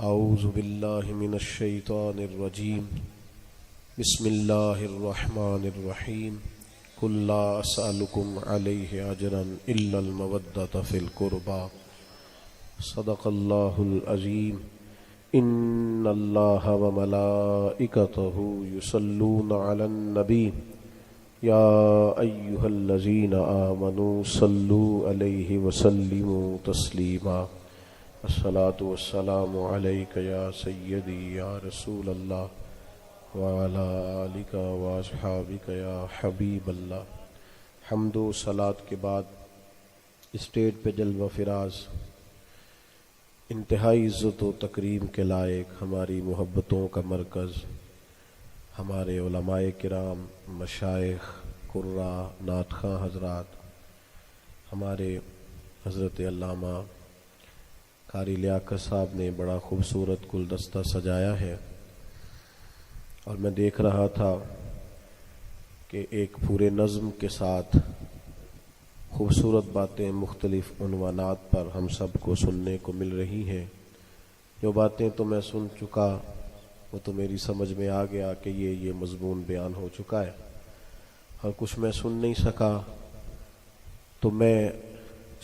اعوذ باللہ من الشیطان الرجیم بسم اللہ الرحمن الرحیم قل لا اسألکم علیہ اجرا الا المودۃ فی القربى صدق اللہ العظیم ان اللہ وملائکتہ یصلون علی النبی یا ایہا الذین آمنوا صلوا علیہ وسلموا تسلیما الصلاۃ والسلام علیک یا سیدی یا رسول اللہ وعلی آلک واصحابک یا حبیب اللہ۔ حمد و صلاۃ کے بعد اسٹیج پہ جلوہ فراز انتہائی عزت و تکریم کے لائق ہماری محبتوں کا مرکز ہمارے علماء کرام، مشائخ، قراء، نعت خواں حضرات، ہمارے حضرت علامہ قاری لیاقت صاحب نے بڑا خوبصورت گلدستہ سجایا ہے، اور میں دیکھ رہا تھا کہ ایک پورے نظم کے ساتھ خوبصورت باتیں مختلف عنوانات پر ہم سب کو سننے کو مل رہی ہیں۔ جو باتیں تو میں سن چکا وہ تو میری سمجھ میں آ گیا کہ یہ مضمون بیان ہو چکا ہے، اور کچھ میں سن نہیں سکا تو میں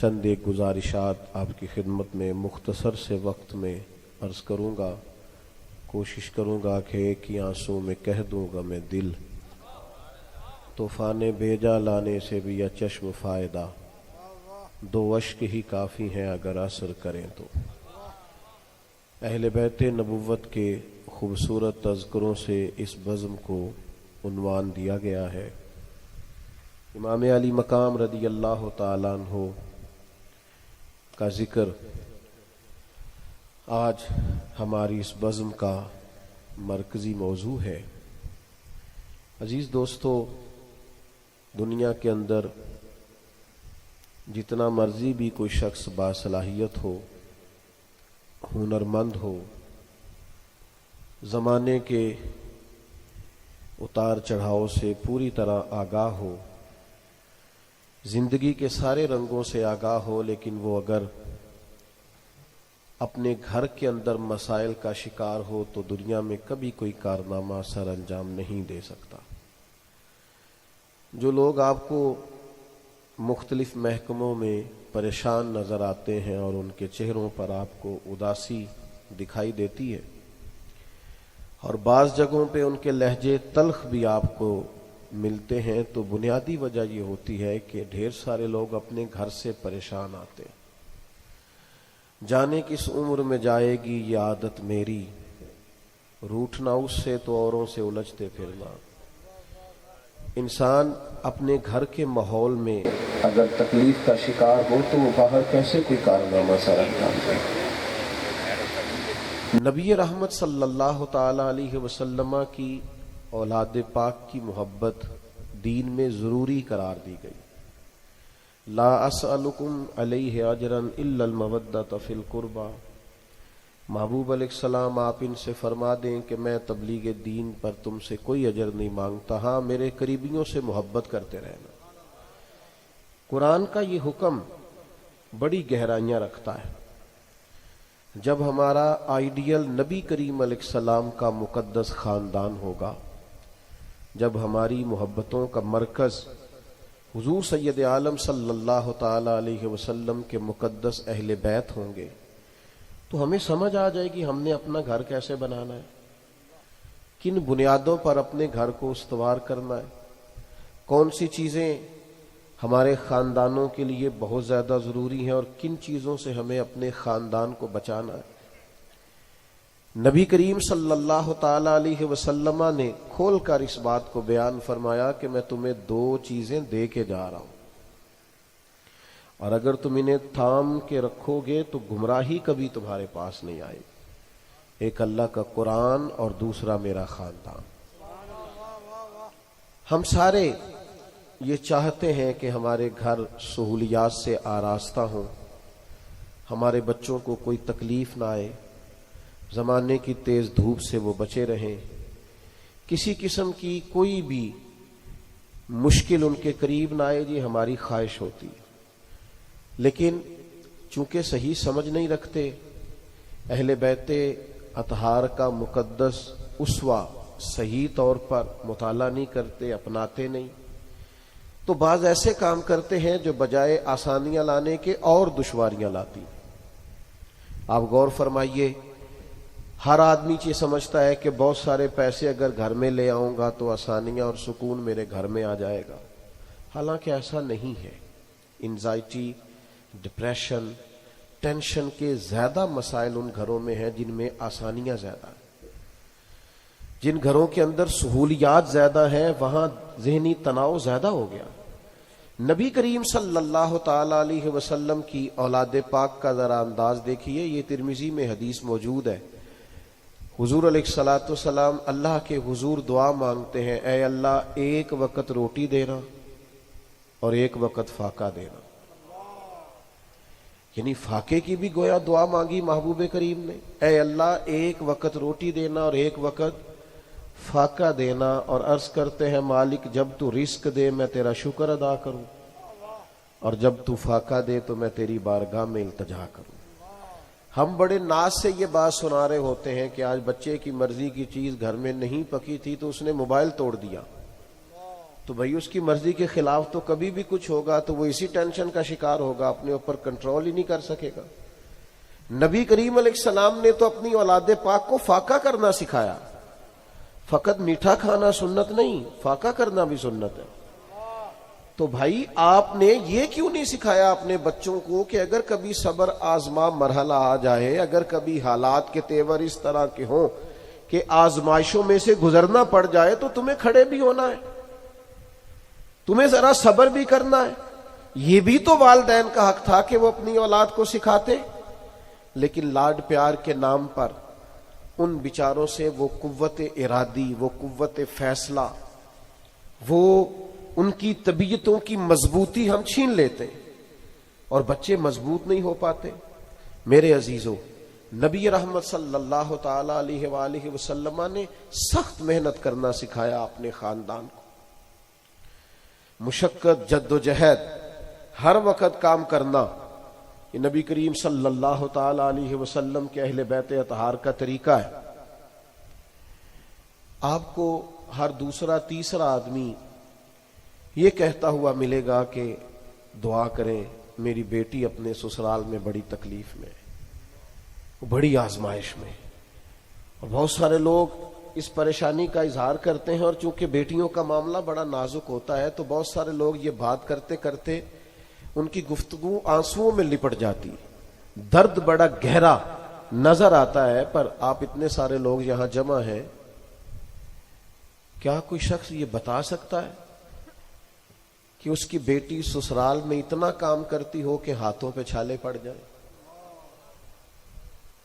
چند ایک گزارشات آپ کی خدمت میں مختصر سے وقت میں عرض کروں گا۔ کوشش کروں گا کہ ایک ہی آنسوں میں کہہ دوں گا میں دل، طوفان بیجا لانے سے بھی یا چشم فائدہ، دو اشک ہی کافی ہیں اگر اثر کریں تو۔ اہل بیت نبوت کے خوبصورت تذکروں سے اس بزم کو عنوان دیا گیا ہے۔ امام علی مقام رضی اللہ تعالیٰ عنہ کا ذکر آج ہماری اس بزم کا مرکزی موضوع ہے۔ عزیز دوستو، دنیا کے اندر جتنا مرضی بھی کوئی شخص باصلاحیت ہو، ہنرمند ہو، زمانے کے اتار چڑھاؤ سے پوری طرح آگاہ ہو، زندگی کے سارے رنگوں سے آگاہ ہو، لیکن وہ اگر اپنے گھر کے اندر مسائل کا شکار ہو تو دنیا میں کبھی کوئی کارنامہ سر انجام نہیں دے سکتا۔ جو لوگ آپ کو مختلف محکموں میں پریشان نظر آتے ہیں اور ان کے چہروں پر آپ کو اداسی دکھائی دیتی ہے، اور بعض جگہوں پہ ان کے لہجے تلخ بھی آپ کو ملتے ہیں، تو بنیادی وجہ یہ ہوتی ہے کہ ڈھیر سارے لوگ اپنے گھر سے پریشان آتے ہیں۔ جانے کس عمر میں جائے گی یہ عادت میری، روٹھنا اس سے تو اوروں سے الجھتے پھرنا۔ انسان اپنے گھر کے ماحول میں اگر تکلیف کا شکار ہو تو وہ باہر کیسے کوئی کارنامہ سر انجام دے۔ نبی رحمت صلی اللہ تعالی علیہ وسلم کی اولاد پاک کی محبت دین میں ضروری قرار دی گئی۔ لا اسألکم علیہ اجرا الا المودۃ فی القربى۔ محبوب علیہ السلام آپ ان سے فرما دیں کہ میں تبلیغ دین پر تم سے کوئی اجر نہیں مانگتا، ہاں میرے قریبیوں سے محبت کرتے رہنا۔ قرآن کا یہ حکم بڑی گہرائیاں رکھتا ہے۔ جب ہمارا آئیڈیل نبی کریم علیہ السلام کا مقدس خاندان ہوگا، جب ہماری محبتوں کا مرکز حضور سید عالم صلی اللہ تعالی علیہ وسلم کے مقدس اہل بیت ہوں گے، تو ہمیں سمجھ آ جائے گی ہم نے اپنا گھر کیسے بنانا ہے، کن بنیادوں پر اپنے گھر کو استوار کرنا ہے، کون سی چیزیں ہمارے خاندانوں کے لیے بہت زیادہ ضروری ہیں اور کن چیزوں سے ہمیں اپنے خاندان کو بچانا ہے۔ نبی کریم صلی اللہ تعالی علیہ وسلم نے کھول کر اس بات کو بیان فرمایا کہ میں تمہیں دو چیزیں دے کے جا رہا ہوں، اور اگر تم انہیں تھام کے رکھو گے تو گمراہی کبھی تمہارے پاس نہیں آئے گی۔ ایک اللہ کا قرآن اور دوسرا میرا خاندان۔ ہم سارے یہ چاہتے ہیں کہ ہمارے گھر سہولیات سے آراستہ ہوں، ہمارے بچوں کو کوئی تکلیف نہ آئے، زمانے کی تیز دھوپ سے وہ بچے رہیں، کسی قسم کی کوئی بھی مشکل ان کے قریب نہ آئے، یہ ہماری خواہش ہوتی ہے۔ لیکن چونکہ صحیح سمجھ نہیں رکھتے، اہل بیت اطہار کا مقدس اسوہ صحیح طور پر مطالعہ نہیں کرتے، اپناتے نہیں، تو بعض ایسے کام کرتے ہیں جو بجائے آسانیاں لانے کے اور دشواریاں لاتی۔ آپ غور فرمائیے، ہر آدمی یہ سمجھتا ہے کہ بہت سارے پیسے اگر گھر میں لے آؤں گا تو آسانیاں اور سکون میرے گھر میں آ جائے گا، حالانکہ ایسا نہیں ہے۔ انزائٹی، ڈپریشن، ٹینشن کے زیادہ مسائل ان گھروں میں ہیں جن میں آسانیاں زیادہ ہیں۔ جن گھروں کے اندر سہولیات زیادہ ہیں وہاں ذہنی تناؤ زیادہ ہو گیا۔ نبی کریم صلی اللہ تعالی علیہ وسلم کی اولاد پاک کا ذرا انداز دیکھیے، یہ ترمذی میں حدیث موجود ہے۔ حضور علیہ الصلوۃ والسلام اللہ کے حضور دعا مانگتے ہیں، اے اللہ ایک وقت روٹی دینا اور ایک وقت فاقہ دینا، یعنی فاقے کی بھی گویا دعا مانگی محبوب کریم نے، اے اللہ ایک وقت روٹی دینا اور ایک وقت فاقہ دینا، اور عرض کرتے ہیں مالک جب تو رزق دے میں تیرا شکر ادا کروں، اور جب تو فاقہ دے تو میں تیری بارگاہ میں التجا کروں۔ ہم بڑے ناز سے یہ بات سنا رہے ہوتے ہیں کہ آج بچے کی مرضی کی چیز گھر میں نہیں پکی تھی تو اس نے موبائل توڑ دیا، تو بھائی اس کی مرضی کے خلاف تو کبھی بھی کچھ ہوگا تو وہ اسی ٹینشن کا شکار ہوگا، اپنے اوپر کنٹرول ہی نہیں کر سکے گا۔ نبی کریم علیہ السلام نے تو اپنی اولاد پاک کو فاقہ کرنا سکھایا۔ فقط میٹھا کھانا سنت نہیں، فاقہ کرنا بھی سنت ہے۔ تو بھائی آپ نے یہ کیوں نہیں سکھایا اپنے بچوں کو کہ اگر کبھی صبر آزما مرحلہ آ جائے، اگر کبھی حالات کے تیور اس طرح کے ہوں کہ آزمائشوں میں سے گزرنا پڑ جائے تو تمہیں کھڑے بھی ہونا ہے، تمہیں ذرا صبر بھی کرنا ہے۔ یہ بھی تو والدین کا حق تھا کہ وہ اپنی اولاد کو سکھاتے، لیکن لاڈ پیار کے نام پر ان بیچاروں سے وہ قوت ارادی، وہ قوت فیصلہ، وہ ان کی طبیعتوں کی مضبوطی ہم چھین لیتے اور بچے مضبوط نہیں ہو پاتے۔ میرے عزیزو، نبی رحمت صلی اللہ تعالی علیہ وآلہ وسلم نے سخت محنت کرنا سکھایا اپنے خاندان کو، مشقت، جد و جہد، ہر وقت کام کرنا، یہ نبی کریم صلی اللہ تعالی علیہ وسلم کے اہل بیت اطہار کا طریقہ ہے۔ آپ کو ہر دوسرا تیسرا آدمی یہ کہتا ہوا ملے گا کہ دعا کریں، میری بیٹی اپنے سسرال میں بڑی تکلیف میں، بڑی آزمائش میں، اور بہت سارے لوگ اس پریشانی کا اظہار کرتے ہیں، اور چونکہ بیٹیوں کا معاملہ بڑا نازک ہوتا ہے تو بہت سارے لوگ یہ بات کرتے کرتے ان کی گفتگو آنسوؤں میں لپٹ جاتی، درد بڑا گہرا نظر آتا ہے۔ پر آپ اتنے سارے لوگ یہاں جمع ہیں، کیا کوئی شخص یہ بتا سکتا ہے کہ اس کی بیٹی سسرال میں اتنا کام کرتی ہو کہ ہاتھوں پہ چھالے پڑ جائیں؟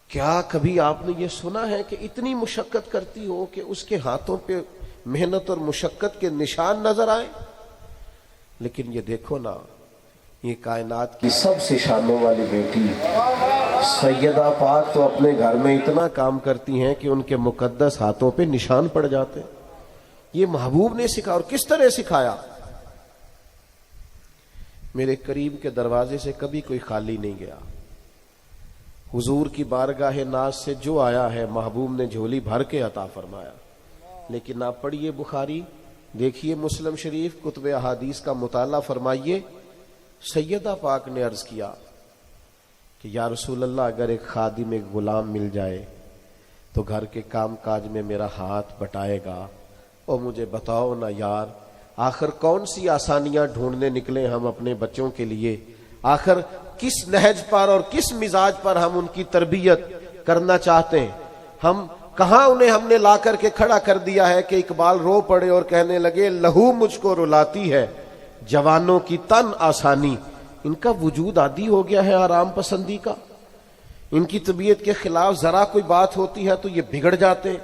کیا کبھی آپ نے یہ سنا ہے کہ اتنی مشقت کرتی ہو کہ اس کے ہاتھوں پہ محنت اور مشقت کے نشان نظر آئے؟ لیکن یہ دیکھو نا، یہ کائنات کی سب سے شانوں والی بیٹی سیدہ پاک تو اپنے گھر میں اتنا کام کرتی ہیں کہ ان کے مقدس ہاتھوں پہ نشان پڑ جاتے۔ یہ محبوب نے سکھایا، اور کس طرح سکھایا؟ میرے کریم کے دروازے سے کبھی کوئی خالی نہیں گیا، حضور کی بارگاہ ناز سے جو آیا ہے محبوب نے جھولی بھر کے عطا فرمایا۔ لیکن آپ پڑھیے بخاری، دیکھیے مسلم شریف، کتب احادیث کا مطالعہ فرمائیے۔ سیدہ پاک نے عرض کیا کہ یا رسول اللہ اگر ایک خادم، ایک غلام مل جائے تو گھر کے کام کاج میں میرا ہاتھ بٹائے گا، اور مجھے بتاؤ نا یار، آخر کون سی آسانیاں ڈھونڈنے نکلے ہم اپنے بچوں کے لیے، آخر کس نہج پر اور کس مزاج پر ہم ان کی تربیت کرنا چاہتے ہیں، ہم کہاں انہیں ہم نے لا کر کے کھڑا کر دیا ہے کہ اقبال رو پڑے اور کہنے لگے لہو مجھ کو رلاتی ہے جوانوں کی تن آسانی۔ ان کا وجود عادی ہو گیا ہے آرام پسندی کا، ان کی طبیعت کے خلاف ذرا کوئی بات ہوتی ہے تو یہ بگڑ جاتے ہیں،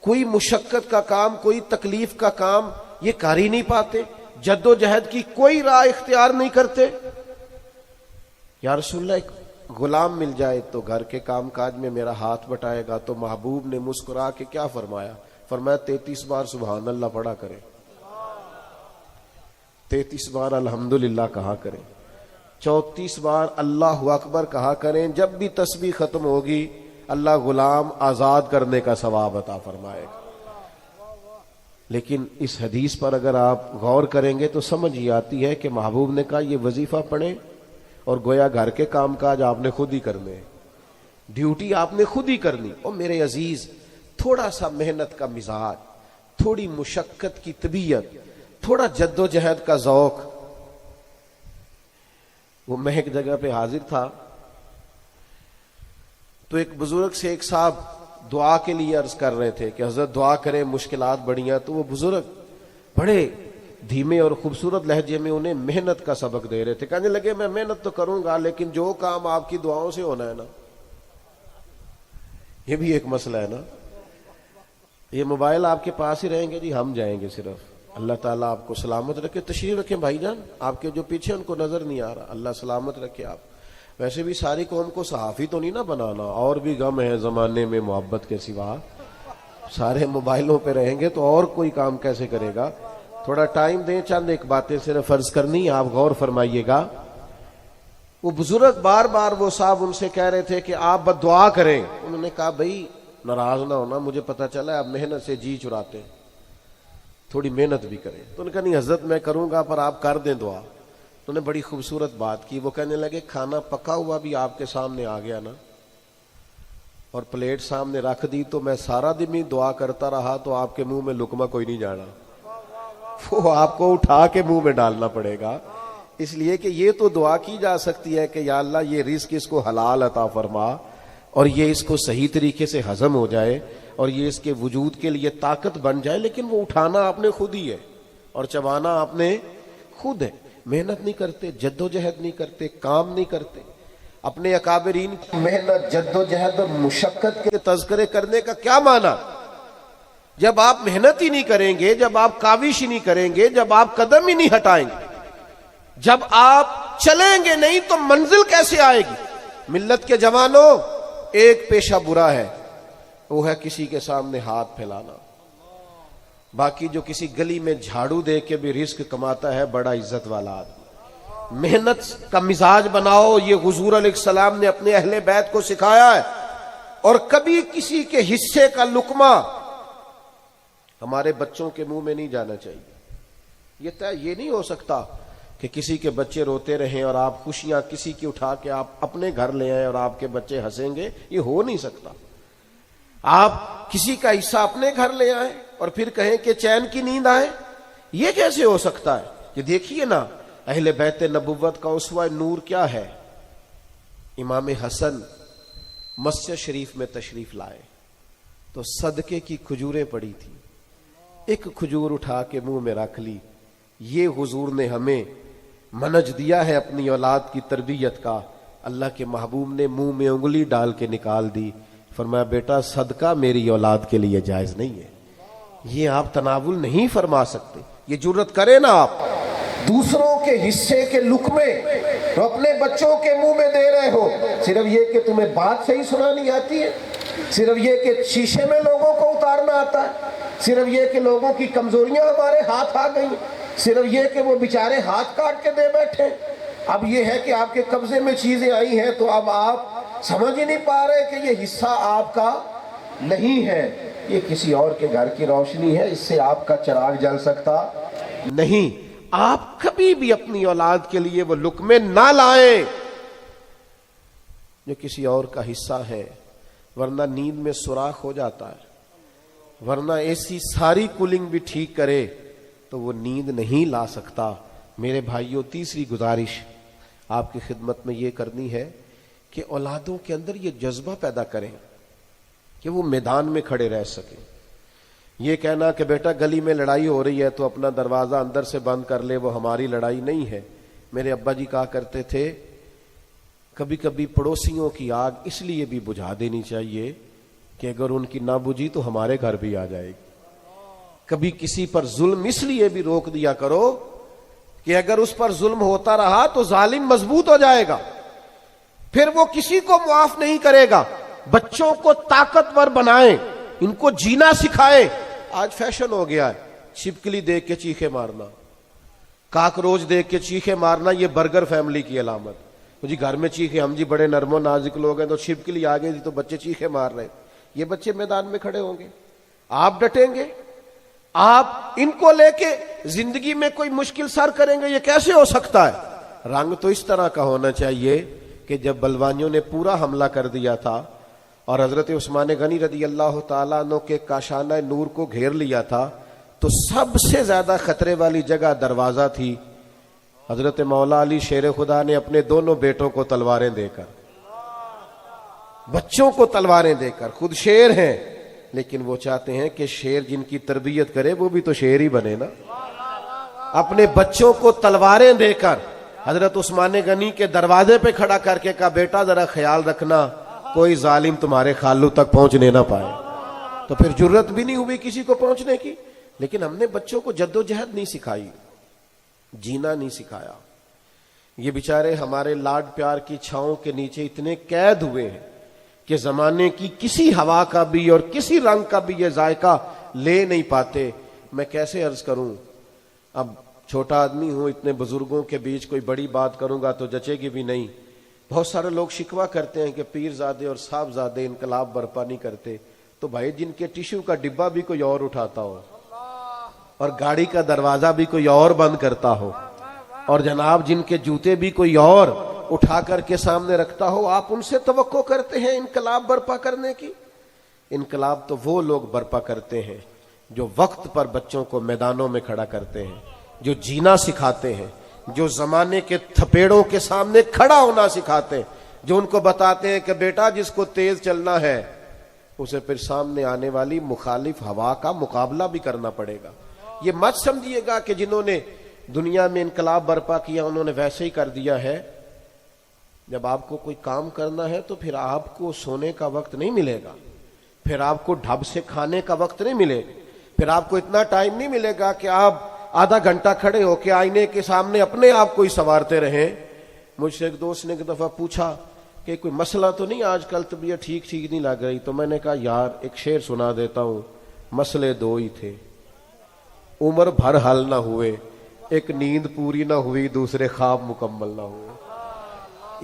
کوئی مشقت کا کام، کوئی تکلیف کا کام یہ کر ہی نہیں پاتے، جد و جہد کی کوئی راہ اختیار نہیں کرتے۔ یا رسول اللہ ایک غلام مل جائے تو گھر کے کام کاج میں میرا ہاتھ بٹائے گا، تو محبوب نے مسکرا کے کیا فرمایا؟ فرمایا 33 بار سبحان اللہ پڑھا کرے، 33 بار الحمدللہ کہا کریں، 34 بار اللہ اکبر کہا کریں۔ جب بھی تسبیح ختم ہوگی اللہ غلام آزاد کرنے کا ثواب عطا فرمائے گا۔ لیکن اس حدیث پر اگر آپ غور کریں گے تو سمجھ ہی آتی ہے کہ محبوب نے کہا یہ وظیفہ پڑھیں اور گویا گھر کے کام کاج آپ نے خود ہی کرنے، ڈیوٹی آپ نے خود ہی کرنی۔ اور میرے عزیز، تھوڑا سا محنت کا مزاج، تھوڑی مشقت کی طبیعت، تھوڑا جد و جہد کا ذوق۔ وہ میں ایک جگہ پہ حاضر تھا تو ایک بزرگ سے ایک صاحب دعا کے لیے عرض کر رہے تھے کہ حضرت دعا کریں، مشکلات بڑی ہیں۔ تو وہ بزرگ بڑے دھیمے اور خوبصورت لہجے میں انہیں محنت کا سبق دے رہے تھے، کہنے لگے میں محنت تو کروں گا لیکن جو کام آپ کی دعاؤں سے ہونا ہے نا، یہ بھی ایک مسئلہ ہے نا۔ یہ موبائل آپ کے پاس ہی رہیں گے جی، ہم جائیں گے صرف۔ اللہ تعالیٰ آپ کو سلامت رکھے۔ تشریف رکھیں بھائی جان، آپ کے جو پیچھے ان کو نظر نہیں آ رہا، اللہ سلامت رکھے آپ۔ ویسے بھی ساری قوم کو صحافی تو نہیں نہ بنانا، اور بھی غم ہے زمانے میں محبت کے سوا، سارے موبائلوں پہ رہیں گے تو اور کوئی کام کیسے کرے گا۔ تھوڑا ٹائم دیں، چند ایک باتیں صرف عرض کرنی، آپ غور فرمائیے گا۔ وہ بزرگ بار بار وہ صاحب ان سے کہہ رہے تھے کہ آپ بد دعا کریں۔ انہوں نے کہا بھائی ناراض نہ ہونا، مجھے پتا چلا آپ محنت سے جی چراتے، تھوڑی محنت بھی کریں۔ تو انہوں نے کہا نہیں حضرت میں کروں گا پر آپ کر دیں دعا۔ تو انہوں نے بڑی خوبصورت بات کی، وہ کہنے لگے کھانا پکا ہوا بھی آپ کے سامنے آ گیا نا اور پلیٹ سامنے رکھ دی تو میں سارا دن ہی دعا کرتا رہا تو آپ کے منہ میں لقمہ کوئی نہیں جانا، وہ آپ کو اٹھا کے منہ میں ڈالنا پڑے گا۔ اس لیے کہ یہ تو دعا کی جا سکتی ہے کہ یا اللہ یہ رزق اس کو حلال عطا فرما اور یہ اس کو صحیح طریقے سے ہضم ہو جائے اور یہ اس کے وجود کے لیے طاقت بن جائے، لیکن وہ اٹھانا آپ نے خود ہی ہے اور چبانا آپ نے خود ہے۔ محنت نہیں کرتے، جد و جہد نہیں کرتے، کام نہیں کرتے۔ اپنے اکابرین کی محنت، جد و جہد اور مشقت کے تذکرے کرنے کا کیا معنی؟ جب آپ محنت ہی نہیں کریں گے، جب آپ کاوش ہی نہیں کریں گے، جب آپ قدم ہی نہیں ہٹائیں گے، جب آپ چلیں گے نہیں تو منزل کیسے آئے گی؟ ملت کے جوانوں، ایک پیشہ برا ہے، وہ ہے کسی کے سامنے ہاتھ پھیلانا۔ باقی جو کسی گلی میں جھاڑو دے کے بھی رزق کماتا ہے، بڑا عزت والا آدمی۔ محنت کا مزاج بناؤ، یہ حضور علیہ السلام نے اپنے اہل بیت کو سکھایا ہے۔ اور کبھی کسی کے حصے کا لقمہ ہمارے بچوں کے منہ میں نہیں جانا چاہیے۔ یہ نہیں ہو سکتا کہ کسی کے بچے روتے رہیں اور آپ خوشیاں کسی کی اٹھا کے آپ اپنے گھر لے آئیں اور آپ کے بچے ہنسیں گے، یہ ہو نہیں سکتا۔ آپ کسی کا حصہ اپنے گھر لے آئیں اور پھر کہیں کہ چین کی نیند آئے، یہ کیسے ہو سکتا ہے؟ یہ دیکھیے نا، اہل بیت نبوت کا اسوہ نور کیا ہے۔ امام حسن مسجد شریف میں تشریف لائے تو صدقے کی کھجوریں پڑی تھی، ایک کھجور اٹھا کے منہ میں رکھ لی۔ یہ حضور نے ہمیں منج دیا ہے اپنی اولاد کی تربیت کا۔ اللہ کے محبوب نے منہ میں انگلی ڈال کے نکال دی، فرمایا بیٹا صدقہ میری اولاد کے لیے جائز نہیں ہے، یہ آپ تناول نہیں فرما سکتے۔ یہ جرت کرے نا آپ، دوسروں کے حصے کے لقمے تو اپنے بچوں کے منہ میں دے رہے ہو، صرف یہ کہ تمہیں بات صحیح سنانی آتی ہے، صرف یہ کہ شیشے میں لوگوں کو اتارنا آتا ہے، صرف یہ کہ لوگوں کی کمزوریاں ہمارے ہاتھ آ گئی، صرف یہ کہ وہ بیچارے ہاتھ کاٹ کے دے بیٹھے۔ اب یہ ہے کہ آپ کے قبضے میں چیزیں آئی ہیں تو اب آپ سمجھ ہی نہیں پا رہے کہ یہ حصہ آپ کا نہیں ہے، یہ کسی اور کے گھر کی روشنی ہے، اس سے آپ کا چراغ جل سکتا نہیں۔ آپ کبھی بھی اپنی اولاد کے لیے وہ لقمے نہ لائیں جو کسی اور کا حصہ ہے، ورنہ نیند میں سوراخ ہو جاتا ہے، ورنہ ایسی ساری کولنگ بھی ٹھیک کرے تو وہ نیند نہیں لا سکتا۔ میرے بھائیوں، تیسری گزارش آپ کی خدمت میں یہ کرنی ہے کہ اولادوں کے اندر یہ جذبہ پیدا کریں کہ وہ میدان میں کھڑے رہ سکیں۔ یہ کہنا کہ بیٹا گلی میں لڑائی ہو رہی ہے تو اپنا دروازہ اندر سے بند کر لے، وہ ہماری لڑائی نہیں ہے۔ میرے ابا جی کہا کرتے تھے کبھی کبھی پڑوسیوں کی آگ اس لیے بھی بجھا دینی چاہیے کہ اگر ان کی نہ بجھی تو ہمارے گھر بھی آ جائے گی۔ کبھی کسی پر ظلم اس لیے بھی روک دیا کرو کہ اگر اس پر ظلم ہوتا رہا تو ظالم مضبوط ہو جائے گا، پھر وہ کسی کو معاف نہیں کرے گا۔ بچوں کو طاقتور بنائیں، ان کو جینا سکھائیں۔ آج فیشن ہو گیا ہے چھپکلی دیکھ کے چیخے مارنا، کاکروچ دیکھ کے چیخے مارنا، یہ برگر فیملی کی علامت۔ جی گھر میں چیخے، ہم جی بڑے نرم و نازک لوگ ہیں تو چھپکلی آ گئی تھی تو بچے چیخے مار رہے، یہ بچے میدان میں کھڑے ہوں گے، آپ ڈٹیں گے، آپ ان کو لے کے زندگی میں کوئی مشکل سر کریں گے، یہ کیسے ہو سکتا ہے؟ رنگ تو اس طرح کا ہونا چاہیے کہ جب بلوانیوں نے پورا حملہ کر دیا تھا اور حضرت عثمان غنی رضی اللہ تعالیٰ عنہ کے کاشانہ نور کو گھیر لیا تھا تو سب سے زیادہ خطرے والی جگہ دروازہ تھی. حضرت مولا علی شیر خدا نے اپنے دونوں بیٹوں کو تلواریں دے کر، بچوں کو تلواریں دے کر، خود شیر ہیں لیکن وہ چاہتے ہیں کہ شیر جن کی تربیت کرے وہ بھی تو شیر ہی بنے نا، اپنے بچوں کو تلواریں دے کر حضرت عثمان غنی کے دروازے پہ کھڑا کر کے کہا بیٹا ذرا خیال رکھنا کوئی ظالم تمہارے خالو تک پہنچنے نہ پائے. تو پھر جرت بھی نہیں ہوئی کسی کو پہنچنے کی. لیکن ہم نے بچوں کو جدوجہد نہیں سکھائی، جینا نہیں سکھایا. یہ بیچارے ہمارے لاڈ پیار کی چھاؤں کے نیچے اتنے قید ہوئے ہیں کہ زمانے کی کسی ہوا کا بھی اور کسی رنگ کا بھی یہ ذائقہ لے نہیں پاتے. میں کیسے عرض کروں، اب چھوٹا آدمی ہوں، اتنے بزرگوں کے بیچ کوئی بڑی بات کروں گا تو جچے گی بھی نہیں. بہت سارے لوگ شکوہ کرتے ہیں کہ پیر زادے اور صاحب زادے انقلاب برپا نہیں کرتے. تو بھائی جن کے ٹیشو کا ڈبہ بھی کوئی اور اٹھاتا ہو اور گاڑی کا دروازہ بھی کوئی اور بند کرتا ہو اور جناب جن کے جوتے بھی کوئی اور اٹھا کر کے سامنے رکھتا ہو، آپ ان سے توقع کرتے ہیں انقلاب برپا کرنے کی؟ انقلاب تو وہ لوگ برپا کرتے ہیں جو وقت پر بچوں کو میدانوں میں کھڑا کرتے ہیں، جو جینا سکھاتے ہیں، جو زمانے کے تھپیڑوں کے سامنے کھڑا ہونا سکھاتے ہیں، جو ان کو بتاتے ہیں کہ بیٹا جس کو تیز چلنا ہے اسے پھر سامنے آنے والی مخالف ہوا کا مقابلہ بھی کرنا پڑے گا. یہ مت سمجھیے گا کہ جنہوں نے دنیا میں انقلاب برپا کیا انہوں نے ویسے ہی کر دیا ہے. جب آپ کو کوئی کام کرنا ہے تو پھر آپ کو سونے کا وقت نہیں ملے گا، پھر آپ کو ڈھب سے کھانے کا وقت نہیں ملے گا، پھر آپ کو اتنا ٹائم نہیں ملے گا کہ آپ آدھا گھنٹہ کھڑے ہو کے آئینے کے سامنے اپنے آپ کو ہی سنوارتے رہیں. مجھ سے ایک دوست نے ایک دفعہ پوچھا کہ کوئی مسئلہ تو نہیں آج کل طبیعت ٹھیک نہیں لگ رہی؟ تو میں نے کہا یار ایک شعر سنا دیتا ہوں، مسئلے دو ہی تھے، عمر بھر حل نہ ہوئے، ایک نیند پوری نہ ہوئی، دوسرے خواب مکمل نہ ہوئے.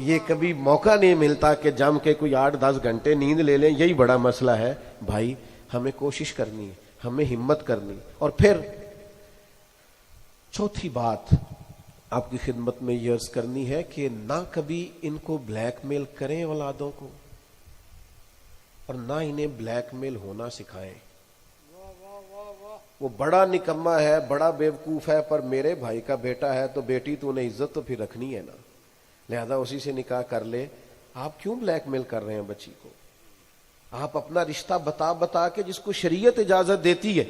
یہ کبھی موقع نہیں ملتا کہ جم کے کوئی 8-10 گھنٹے نیند لے لیں، یہی بڑا مسئلہ ہے. بھائی ہمیں کوشش کرنی ہے، ہمیں ہمت کرنی. اور پھر چوتھی بات آپ کی خدمت میں یہ عرض کرنی ہے کہ نہ کبھی ان کو بلیک میل کریں اولادوں کو، اور نہ انہیں بلیک میل ہونا سکھائیں. وہ بڑا نکما ہے، بڑا بیوقوف ہے، پر میرے بھائی کا بیٹا ہے تو بیٹی تو انہیں عزت تو پھر رکھنی ہے نا، لہذا اسی سے نکاح کر لے. آپ کیوں بلیک میل کر رہے ہیں بچی کو؟ آپ اپنا رشتہ بتا کے جس کو شریعت اجازت دیتی ہے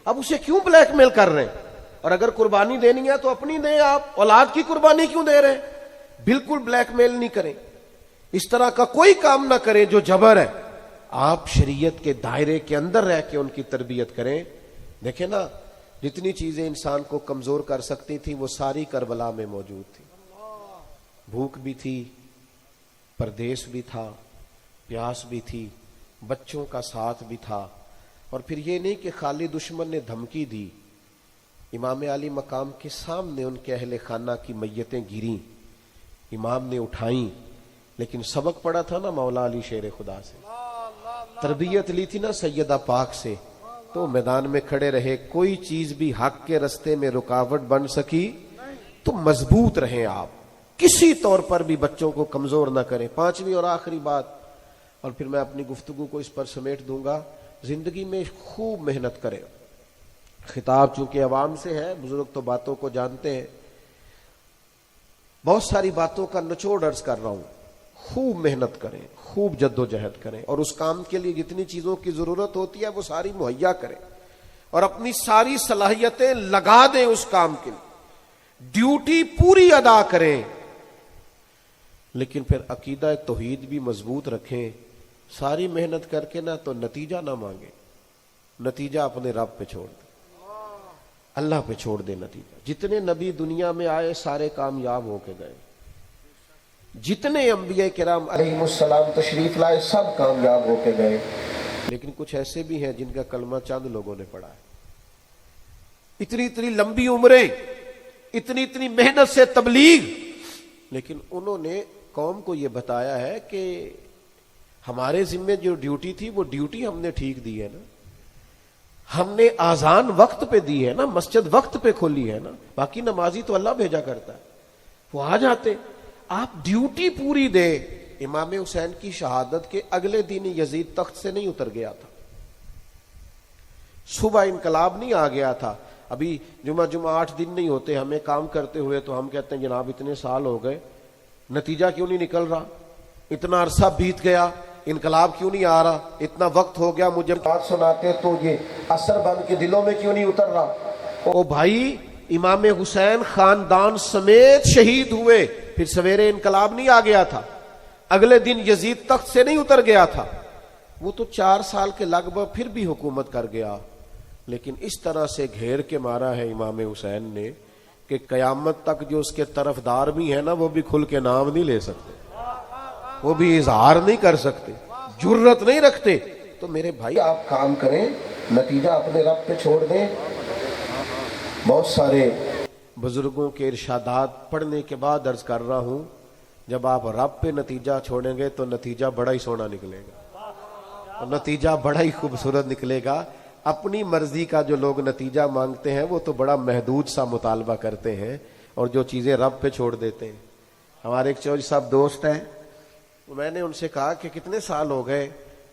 اب اسے کیوں بلیک میل کر رہے ہیں؟ اور اگر قربانی دینی ہے تو اپنی دیں، آپ اولاد کی قربانی کیوں دے رہے ہیں؟ بالکل بلیک میل نہیں کریں، اس طرح کا کوئی کام نہ کریں جو جبر ہے. آپ شریعت کے دائرے کے اندر رہ کے ان کی تربیت کریں. دیکھیں نا، جتنی چیزیں انسان کو کمزور کر سکتی تھی وہ ساری کربلا میں موجود تھی. بھوک بھی تھی، پردیس بھی تھا، پیاس بھی تھی، بچوں کا ساتھ بھی تھا. اور پھر یہ نہیں کہ خالی دشمن نے دھمکی دی، امام علی مقام کے سامنے ان کے اہل خانہ کی میتیں گریں، امام نے اٹھائیں، لیکن سبق پڑا تھا نا مولا علی شیر خدا سے، تربیت لی تھی نا سیدہ پاک سے، تو میدان میں کھڑے رہے. کوئی چیز بھی حق کے رستے میں رکاوٹ بن سکی تو مضبوط رہیں آپ، کسی طور پر بھی بچوں کو کمزور نہ کریں. پانچویں اور آخری بات، اور پھر میں اپنی گفتگو کو اس پر سمیٹ دوں گا، زندگی میں خوب محنت کریں. خطاب چونکہ عوام سے ہے، بزرگ تو باتوں کو جانتے ہیں، بہت ساری باتوں کا نچوڑ عرض کر رہا ہوں. خوب محنت کریں، خوب جد و جہد کریں، اور اس کام کے لیے جتنی چیزوں کی ضرورت ہوتی ہے وہ ساری مہیا کریں، اور اپنی ساری صلاحیتیں لگا دیں اس کام کے لیے، ڈیوٹی پوری ادا کریں. لیکن پھر عقیدہ توحید بھی مضبوط رکھیں. ساری محنت کر کے نہ تو نتیجہ نہ مانگے، نتیجہ اپنے رب پہ چھوڑ دیں، اللہ پہ چھوڑ دے نتیجہ. جتنے نبی دنیا میں آئے سارے کامیاب ہو کے گئے، جتنے انبیاء کرام علیہ السلام تشریف لائے سب کامیاب ہو کے گئے. لیکن کچھ ایسے بھی ہیں جن کا کلمہ چند لوگوں نے پڑھا ہے. اتنی لمبی عمریں، اتنی محنت سے تبلیغ، لیکن انہوں نے قوم کو یہ بتایا ہے کہ ہمارے ذمے جو ڈیوٹی تھی وہ ڈیوٹی ہم نے ٹھیک دی ہے نا، ہم نے آذان وقت پہ دی ہے نا، مسجد وقت پہ کھولی ہے نا، باقی نمازی تو اللہ بھیجا کرتا ہے، وہ آ جاتے. آپ ڈیوٹی پوری دے. امام حسین کی شہادت کے اگلے دن یزید تخت سے نہیں اتر گیا تھا، صبح انقلاب نہیں آ گیا تھا. ابھی جمعہ 8 دن نہیں ہوتے ہمیں کام کرتے ہوئے، تو ہم کہتے ہیں جناب اتنے سال ہو گئے، نتیجہ کیوں نہیں نکل رہا؟ اتنا عرصہ بیت گیا، انقلاب کیوں نہیں آ رہا؟ اتنا وقت ہو گیا، مجھے بات سناتے تو یہ اثر بن کے دلوں میں کیوں نہیں اتر رہا؟ او بھائی، امام حسین خاندان سمیت شہید ہوئے، پھر سویرے انقلاب نہیں آ گیا تھا، اگلے دن یزید تخت سے نہیں اتر گیا تھا. وہ تو 4 سال کے لگ بھگ پھر بھی حکومت کر گیا، لیکن اس طرح سے گھیر کے مارا ہے امام حسین نے کہ قیامت تک جو اس کے طرفدار بھی ہیں نا، وہ بھی کھل کے نام نہیں لے سکتے، وہ بھی اظہار نہیں کر سکتے، جرت نہیں رکھتے. تو میرے بھائی آپ کام کریں، نتیجہ اپنے رب پہ چھوڑ دیں. بہت سارے بزرگوں کے ارشادات پڑھنے کے بعد عرض کر رہا ہوں، جب آپ رب پہ نتیجہ چھوڑیں گے تو نتیجہ بڑا ہی سونا نکلے گا، اور نتیجہ بڑا ہی خوبصورت نکلے گا. اپنی مرضی کا جو لوگ نتیجہ مانگتے ہیں وہ تو بڑا محدود سا مطالبہ کرتے ہیں، اور جو چیزیں رب پہ چھوڑ دیتے ہیں. ہمارے ایک چودھری صاحب دوست ہیں، میں نے ان سے کہا کہ کتنے سال ہو گئے؟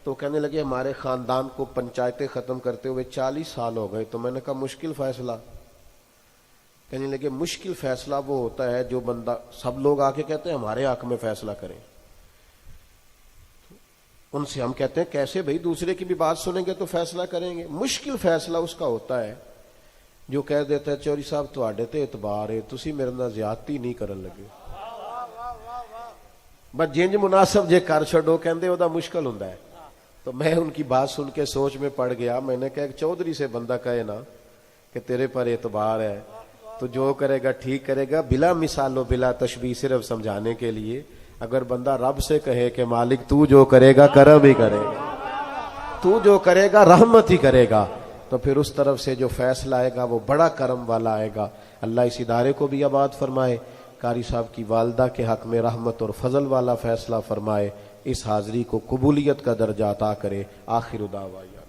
تو کہنے لگے ہمارے خاندان کو پنچایتیں ختم کرتے ہوئے 40 سال ہو گئے. تو میں نے کہا مشکل فیصلہ. کہنے لگے مشکل فیصلہ وہ ہوتا ہے جو بندہ، سب لوگ آ کے کہتے ہیں ہمارے حق میں فیصلہ کریں. ان سے ہم کہتے ہیں کیسے بھائی، دوسرے کی بھی بات سنیں گے تو فیصلہ کریں گے. مشکل فیصلہ اس کا ہوتا ہے جو کہہ دیتا ہے چوری صاحب تواڈے تے اعتبار ہے، تسی میرے نال زیادتی نہیں کرن لگے، بس جنج مناسب جے کر چھڈو، کہندے او دا مشکل ہوندا ہے. تو میں ان کی بات سن کے سوچ میں پڑ گیا. میں نے کہا ایک چودھری سے بندہ کہے نا کہ تیرے پر اعتبار ہے تو جو کرے گا ٹھیک کرے گا، بلا مثال و بلا تشبیہ، صرف سمجھانے کے لیے. اگر بندہ رب سے کہے کہ مالک تو جو کرے گا کرم ہی کرے گا، تو جو کرے گا رحمت ہی کرے گا، تو پھر اس طرف سے جو فیصلہ آئے گا وہ بڑا کرم والا آئے گا. اللہ اس ادارے کو بھی آباد فرمائے، قاری صاحب کی والدہ کے حق میں رحمت اور فضل والا فیصلہ فرمائے، اس حاضری کو قبولیت کا درجہ عطا کرے. آخر دعوانا